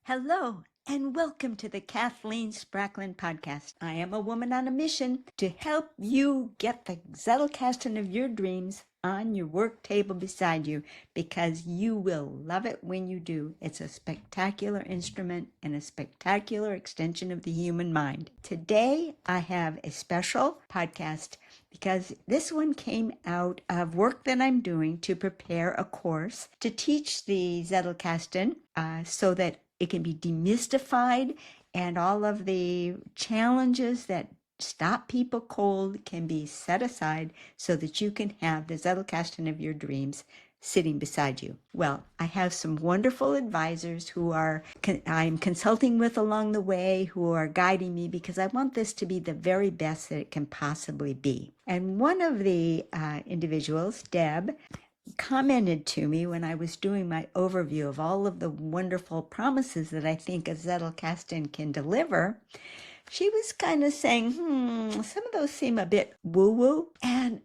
Hello, and welcome to the Kathleen Spracklin podcast. I am a woman on a mission to help you get the Zettelkasten of your dreams on your work table beside you because you will love it when you do. It's a spectacular instrument and a spectacular extension of the human mind. Today, I have a special podcast because this one came out of work that I'm doing to prepare a course to teach the Zettelkasten so that it can be demystified and all of the challenges that stop people cold can be set aside so that you can have the Zettelkasten of your dreams sitting beside you. Well, I have some wonderful advisors who I'm consulting with along the way, who are guiding me because I want this to be the very best that it can possibly be. And one of the individuals, Deb, commented to me when I was doing my overview of all of the wonderful promises that I think a Zettelkasten can deliver. She was kind of saying, some of those seem a bit woo-woo. And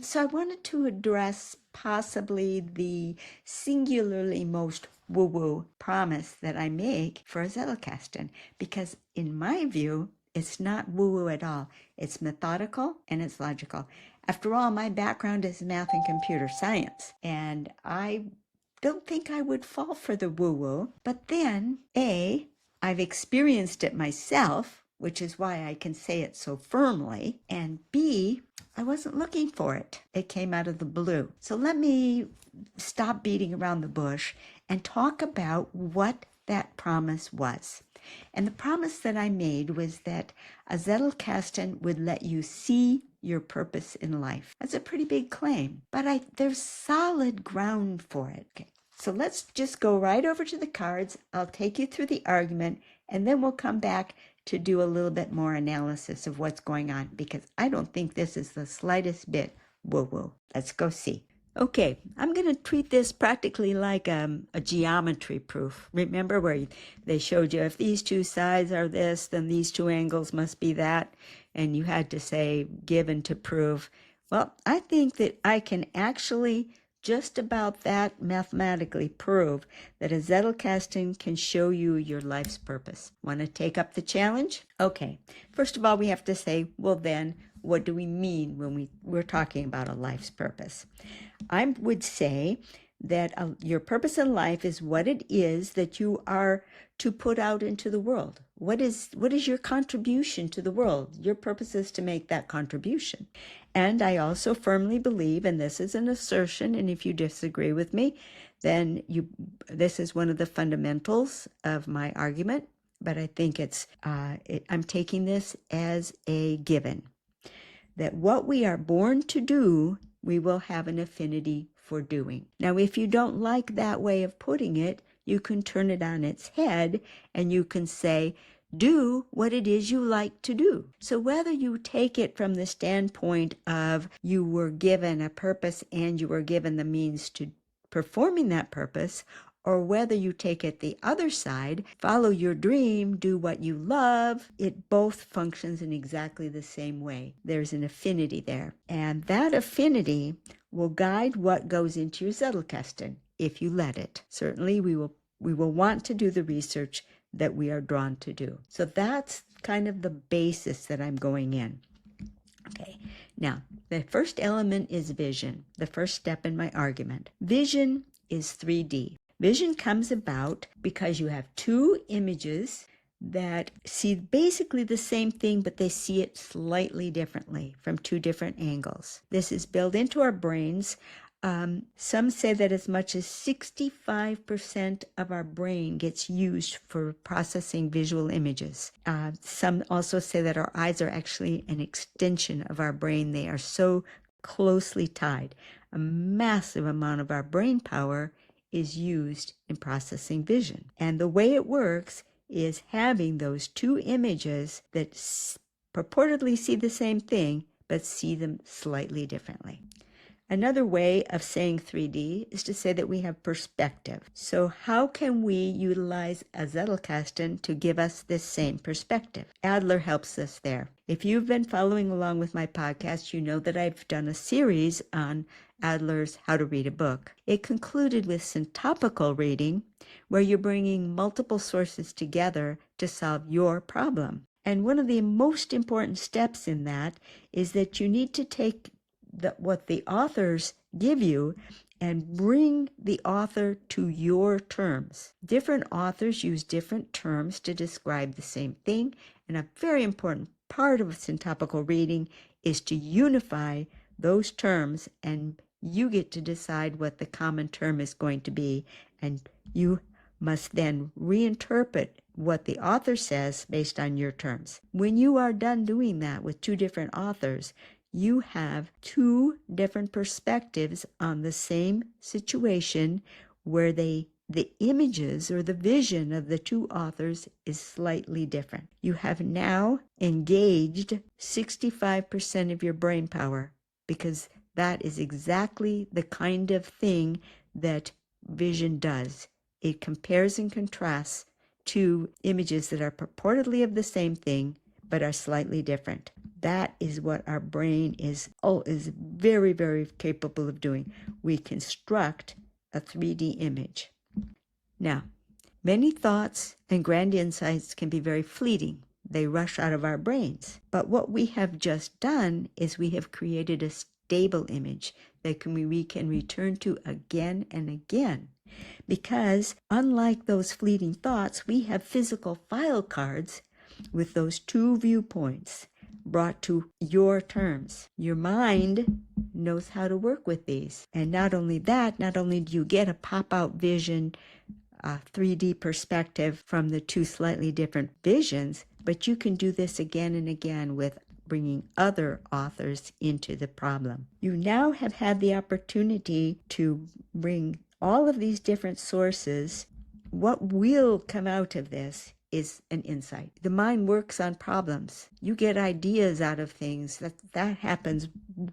so I wanted to address possibly the singularly most woo-woo promise that I make for a Zettelkasten, because in my view, it's not woo-woo at all. It's methodical and it's logical. After all, my background is math and computer science, and I don't think I would fall for the woo-woo. But then, I've experienced it myself, which is why I can say it so firmly, and B, I wasn't looking for it. It came out of the blue. So let me stop beating around the bush and talk about what that promise was. And the promise that I made was that a Zettelkasten would let you see your purpose in life. That's a pretty big claim, but there's solid ground for it. Okay. So let's just go right over to the cards. I'll take you through the argument, and then we'll come back to do a little bit more analysis of what's going on, because I don't think this is the slightest bit woo-woo. Let's go see. Okay, I'm going to treat this practically like a geometry proof. Remember where they showed you if these two sides are this, then these two angles must be that, and you had to say given to prove. Well, I think that I can actually just about that mathematically prove that a Zettelkasten can show you your life's purpose. Want to take up the challenge? Okay, first of all, we have to say, well then, what do we mean when we're talking about a life's purpose? I would say that your purpose in life is what it is that you are to put out into the world. What is your contribution to the world? Your purpose is to make that contribution. And I also firmly believe, and this is an assertion, and if you disagree with me, then this is one of the fundamentals of my argument, but I think I'm taking this as a given, that what we are born to do, we will have an affinity for doing. Now, if you don't like that way of putting it, you can turn it on its head and you can say, do what it is you like to do. So whether you take it from the standpoint of you were given a purpose and you were given the means to performing that purpose, or whether you take it the other side, follow your dream, do what you love, it both functions in exactly the same way. There's an affinity there. And that affinity will guide what goes into your Zettelkasten, if you let it. Certainly, we will want to do the research that we are drawn to do. So that's kind of the basis that I'm going in. Okay, now, the first element is vision, the first step in my argument. Vision is 3D. Vision comes about because you have two images that see basically the same thing, but they see it slightly differently from two different angles. This is built into our brains. Some say that as much as 65% of our brain gets used for processing visual images. Some also say that our eyes are actually an extension of our brain. They are so closely tied. A massive amount of our brain power is used in processing vision. And the way it works is having those two images that purportedly see the same thing, but see them slightly differently. Another way of saying 3D is to say that we have perspective. So how can we utilize a Zettelkasten to give us this same perspective? Adler helps us there. If you've been following along with my podcast, you know that I've done a series on Adler's How to Read a Book. It concluded with syntopical reading, where you're bringing multiple sources together to solve your problem. And one of the most important steps in that is that you need to take what the authors give you and bring the author to your terms. Different authors use different terms to describe the same thing, and a very important part of syntopical reading is to unify those terms, and you get to decide what the common term is going to be, and you must then reinterpret what the author says based on your terms. When you are done doing that with two different authors, you have two different perspectives on the same situation where the images or the vision of the two authors is slightly different. You have now engaged 65% of your brain power, because that is exactly the kind of thing that vision does. It compares and contrasts two images that are purportedly of the same thing but are slightly different. That is what our brain is very, very capable of doing. We construct a 3D image. Now, many thoughts and grand insights can be very fleeting. They rush out of our brains. But what we have just done is we have created a stable image that we can return to again and again. Because unlike those fleeting thoughts, we have physical file cards with those two viewpoints brought to your terms. Your mind knows how to work with these. And not only that, not only do you get a pop-out vision, a 3D perspective from the two slightly different visions, but you can do this again and again with bringing other authors into the problem. You now have had the opportunity to bring all of these different sources. What will come out of this is an insight. The mind works on problems. You get ideas out of things. That happens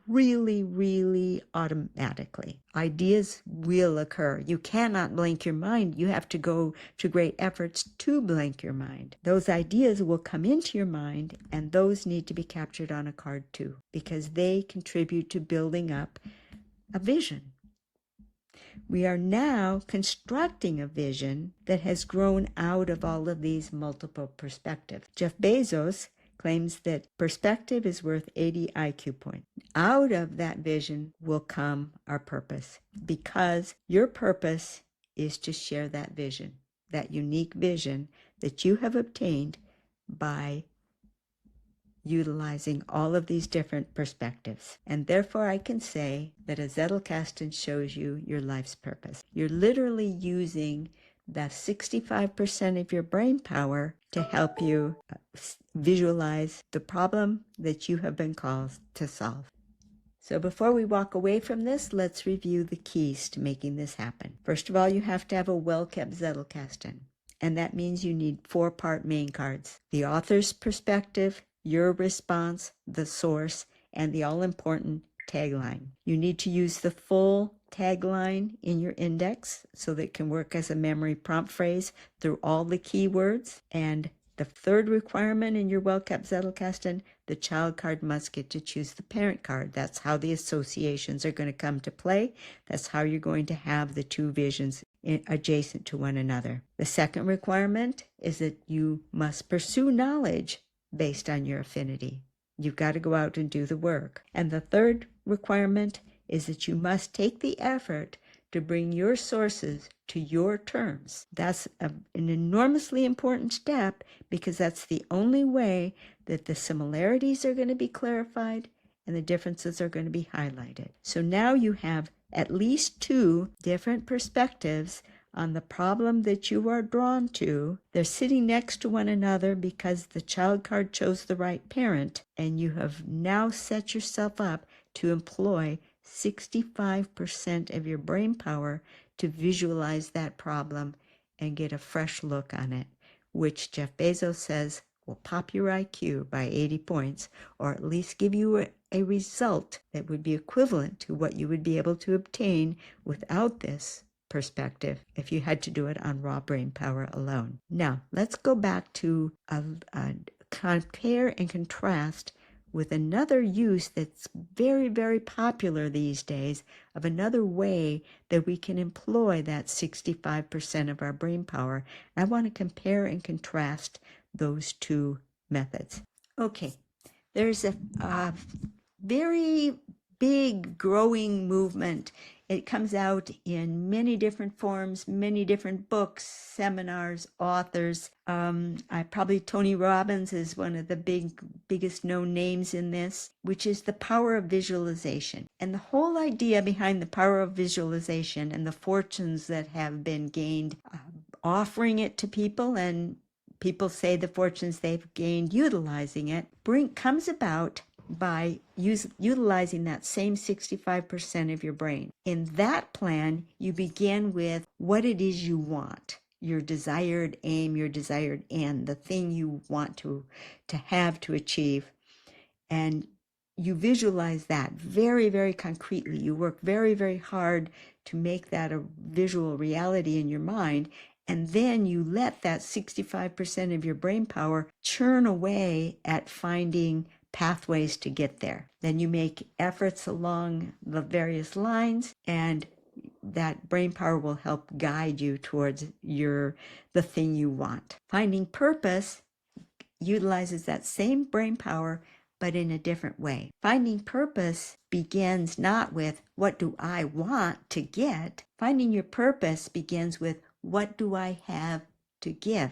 really, really automatically. Ideas will occur. You cannot blank your mind. You have to go to great efforts to blank your mind. Those ideas will come into your mind, and those need to be captured on a card too, because they contribute to building up a vision. We are now constructing a vision that has grown out of all of these multiple perspectives. Jeff Bezos claims that perspective is worth 80 IQ points. Out of that vision will come our purpose, because your purpose is to share that vision, that unique vision that you have obtained by utilizing all of these different perspectives. And therefore I can say that a Zettelkasten shows you your life's purpose. You're literally using that 65% of your brain power to help you visualize the problem that you have been called to solve. So before we walk away from this, let's review the keys to making this happen. First of all, you have to have a well-kept Zettelkasten. And that means you need 4-part main cards: the author's perspective, your response, the source, and the all-important tagline. You need to use the full tagline in your index so that it can work as a memory prompt phrase through all the keywords. And the third requirement in your well-kept Zettelkasten, the child card must get to choose the parent card. That's how the associations are going to come to play. That's how you're going to have the two visions adjacent to one another. The second requirement is that you must pursue knowledge based on your affinity. You've got to go out and do the work. And the third requirement is that you must take the effort to bring your sources to your terms. That's an enormously important step, because that's the only way that the similarities are going to be clarified and the differences are going to be highlighted. So now you have at least 2 different perspectives on the problem that you are drawn to. They're sitting next to one another because the child card chose the right parent, and you have now set yourself up to employ 65% of your brain power to visualize that problem and get a fresh look on it, which Jeff Bezos says will pop your IQ by 80 points, or at least give you a result that would be equivalent to what you would be able to obtain without this perspective if you had to do it on raw brain power alone. Now, let's go back to compare and contrast with another use that's very, very popular these days of another way that we can employ that 65% of our brain power. I want to compare and contrast those two methods. Okay, there's a very big growing movement. It comes out in many different forms, many different books, seminars, authors. Tony Robbins is one of the biggest known names in this, which is the power of visualization. And the whole idea behind the power of visualization and the fortunes that have been gained offering it to people, and people say the fortunes they've gained utilizing it, comes about by utilizing that same 65% of your brain. In that plan, you begin with what it is you want, your desired aim, your desired end, the thing you want to have to achieve. And you visualize that very, very concretely. You work very, very hard to make that a visual reality in your mind. And then you let that 65% of your brain power churn away at finding pathways to get there. Then you make efforts along the various lines, and that brain power will help guide you towards the thing you want. Finding purpose utilizes that same brain power, but in a different way. Finding purpose begins not with what do I want to get. Finding your purpose begins with what do I have to give.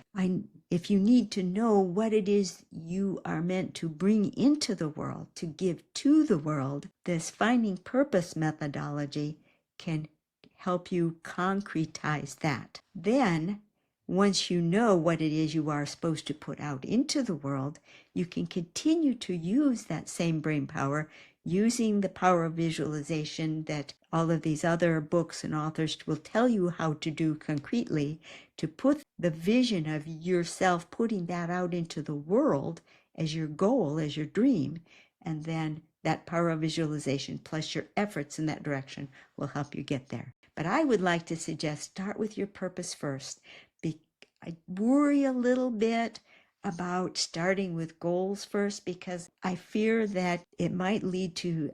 If you need to know what it is you are meant to bring into the world, to give to the world, this finding purpose methodology can help you concretize that. Then, once you know what it is you are supposed to put out into the world, you can continue to use that same brain power, using the power of visualization that all of these other books and authors will tell you how to do concretely, to put the vision of yourself, putting that out into the world as your goal, as your dream. And then that power of visualization plus your efforts in that direction will help you get there. But I would like to suggest start with your purpose first. I worry a little bit about starting with goals first, because I fear that it might lead to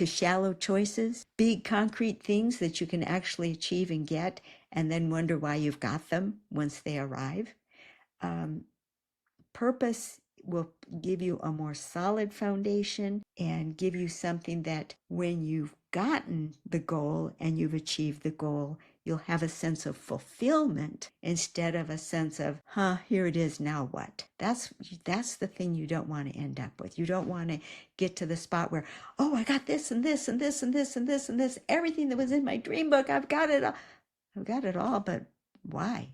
shallow choices, big concrete things that you can actually achieve and get, and then wonder why you've got them once they arrive. Purpose will give you a more solid foundation and give you something that when you've gotten the goal and you've achieved the goal, you'll have a sense of fulfillment instead of a sense of, here it is, now what? That's the thing you don't want to end up with. You don't want to get to the spot where, oh, I got this and this and this and this and this and this, everything that was in my dream book, I've got it all. I've got it all, but why?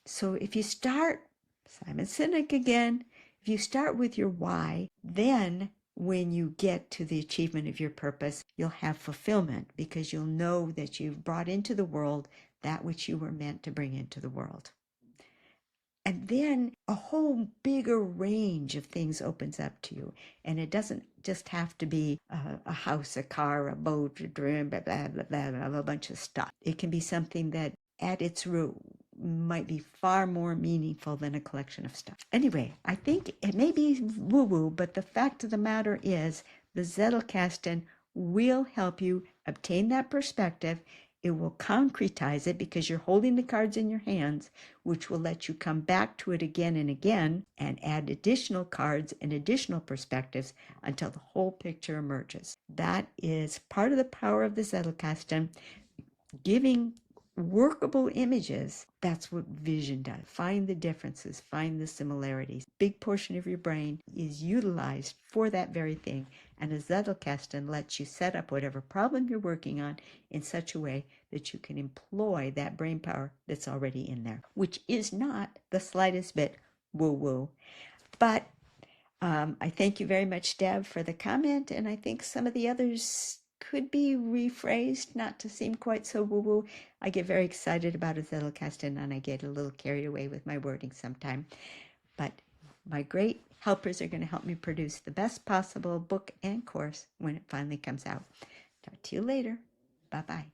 So if you start, Simon Sinek again, if you start with your why, then when you get to the achievement of your purpose, you'll have fulfillment, because you'll know that you've brought into the world that which you were meant to bring into the world. And then a whole bigger range of things opens up to you. And it doesn't just have to be a house, a car, a boat, a dream, blah, blah, blah, blah, blah, a bunch of stuff. It can be something that at its root might be far more meaningful than a collection of stuff. Anyway, I think it may be woo-woo, but the fact of the matter is the Zettelkasten will help you obtain that perspective. It will concretize it because you're holding the cards in your hands, which will let you come back to it again and again and add additional cards and additional perspectives until the whole picture emerges. That is part of the power of the Zettelkasten, giving workable images. That's what vision does. Find the differences, find the similarities. Big portion of your brain is utilized for that very thing, and a Zettelkasten lets you set up whatever problem you're working on in such a way that you can employ that brain power that's already in there, which is not the slightest bit woo-woo. But I thank you very much, Deb, for the comment, and I think some of the others could be rephrased not to seem quite so woo-woo. I get very excited about a Zettelkasten and I get a little carried away with my wording sometime. But My great helpers are going to help me produce the best possible book and course when it finally comes out. Talk to you later. Bye-bye.